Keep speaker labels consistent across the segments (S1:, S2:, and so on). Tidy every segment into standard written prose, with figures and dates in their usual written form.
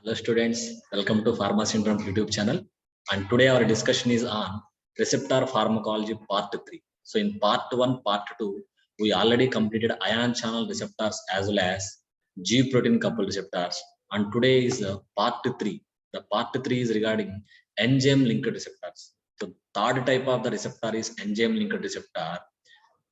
S1: Hello students, welcome to Pharma Syndrome YouTube channel. And today our discussion is on receptor pharmacology part 3. So in part 1, part 2, we already completed ion channel receptors as well as G protein coupled receptors. And today is part 3. The part 3 is regarding enzyme linked receptors. So third type of the receptor is enzyme linked receptor.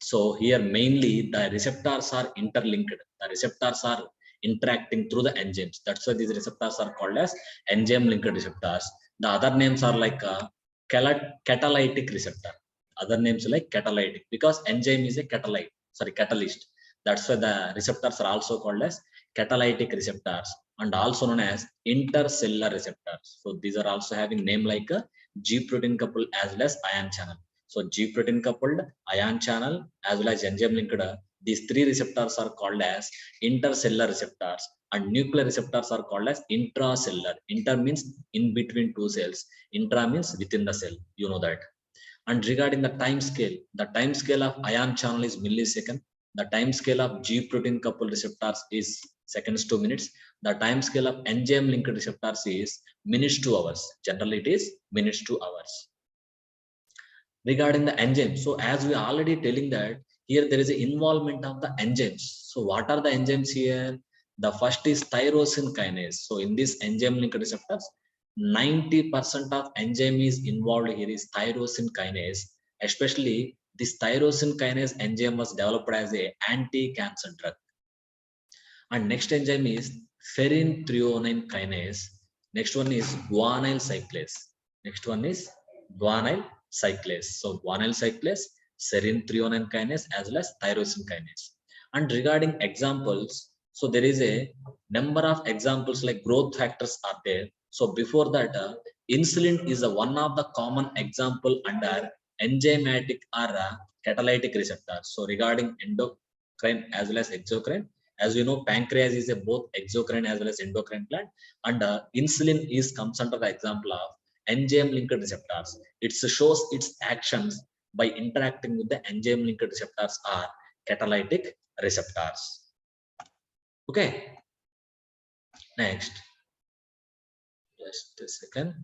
S1: So here mainly the receptors are interlinked. The receptors are interacting through the enzymes. That's why these receptors are called as enzyme linked receptors. The other names are like catalytic receptor. Other names like catalytic because enzyme is a catalyst. That's why the receptors are also called as catalytic receptors and also known as intercellular receptors. So these are also having name like a G protein coupled as well as ion channel. So G protein coupled, ion channel as well as enzyme linked, these three receptors are called as intercellular receptors and nuclear receptors are called as intracellular. Inter means in between two cells. Intra means within the cell. You know that. And regarding the time scale of ion channel is millisecond. The time scale of G protein coupled receptors is seconds to minutes. The time scale of enzyme linked receptors is minutes to hours. Generally, it is minutes to hours. Regarding the enzymes, so as we already telling that here there is an involvement of the enzymes. So what are the enzymes here? The first is tyrosine kinase. So in this enzyme linked receptors, 90% of enzyme is involved here is tyrosine kinase. Especially this tyrosine kinase enzyme was developed as a anti-cancer drug. And next enzyme is ferrin threonine kinase. Next one is guanyl cyclase. Next one is guanyl cyclase. So guanyl cyclase, serine threonine kinase as well as tyrosine kinase. And regarding examples, so there is a number of examples like growth factors are there. So before that, insulin is one of the common example under enzymatic or catalytic receptors. So regarding endocrine as well as exocrine, as you know, pancreas is a both exocrine as well as endocrine gland, and insulin is comes under the example of enzyme linked receptors. It shows its actions by interacting with the enzyme linked receptors or catalytic receptors. Okay, next, just a second.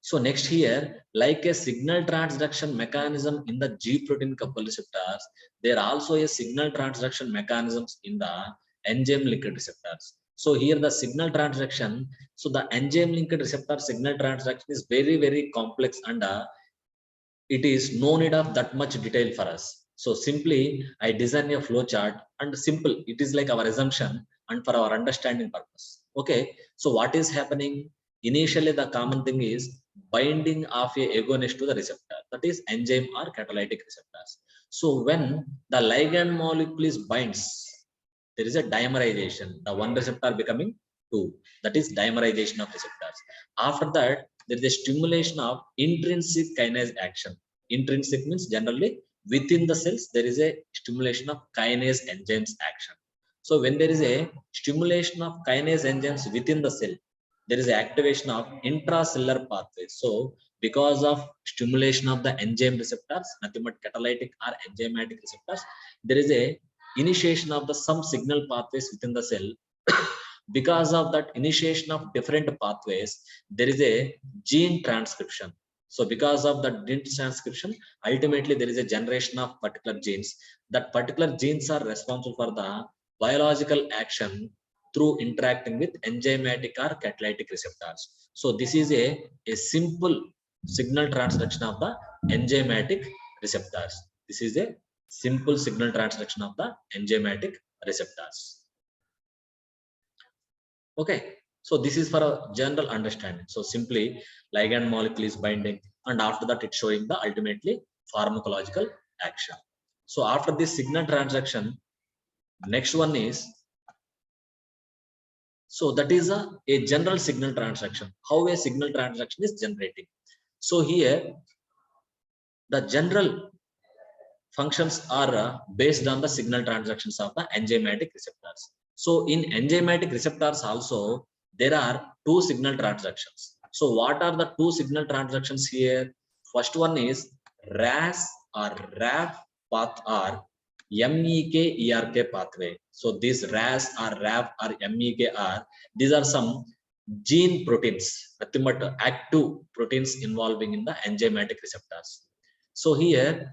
S1: So next here, like a signal transduction mechanism in the G protein coupled receptors, there are also a signal transduction mechanisms in the enzyme linked receptors. So here the signal transduction, so the enzyme linked receptor signal transduction is very, very complex and it is no need of that much detail for us. So simply I design a flow chart and simple, it is like our assumption and for our understanding purpose. Okay, so what is happening? Initially the common thing is binding of a agonist to the receptor, that is enzyme or catalytic receptors. So when the ligand molecule is binds, there is a dimerization, the one receptor becoming two, that is dimerization of receptors. After that, there is a stimulation of intrinsic kinase action. Intrinsic means generally within the cells, there is a stimulation of kinase enzymes action. So when there is a stimulation of kinase enzymes within the cell, there is activation of intracellular pathways. So because of stimulation of the enzyme receptors, nothing but catalytic or enzymatic receptors, there is a initiation of the some signal pathways within the cell. Because of that initiation of different pathways, there is a gene transcription. So because of the gene transcription, ultimately there is a generation of particular genes. That particular genes are responsible for the biological action through interacting with enzymatic or catalytic receptors. So this is a simple signal transduction of the enzymatic receptors. This is a simple signal transduction of the enzymatic receptors. Okay, so this is for a general understanding. So simply ligand molecule is binding and after that it's showing the ultimately pharmacological action. So after this signal transduction, next one is, so that is a general signal transduction, how a signal transduction is generating. So here the general functions are based on the signal transductions of the enzymatic receptors. So in enzymatic receptors also, there are two signal transductions. So what are the two signal transductions here? First one is RAS or RAF path or MEK-ERK pathway. So these RAS or RAF or MEK-R, these are some gene proteins, nothing but active proteins involving in the enzymatic receptors. So here,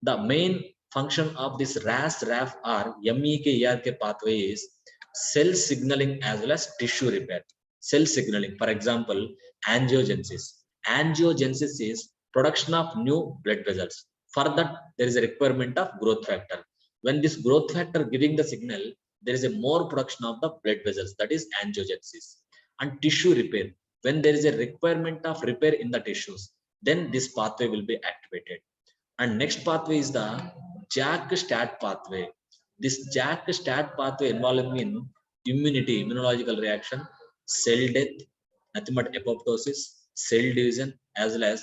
S1: the main function of this RAS, RAF or MEK-ERK pathway is cell signaling as well as tissue repair. Cell signaling, for example, angiogenesis. Angiogenesis is production of new blood vessels. For that, there is a requirement of growth factor. When this growth factor giving the signal, there is a more production of the blood vessels, that is angiogenesis. And tissue repair, when there is a requirement of repair in the tissues, then this pathway will be activated. And next pathway is the JAK-STAT pathway. This JAK-STAT pathway involving in immunity, immunological reaction, cell death, nothing but apoptosis, cell division, as well as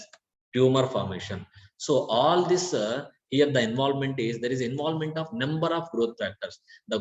S1: tumor formation. So all this here the involvement is, there is involvement of number of growth factors. The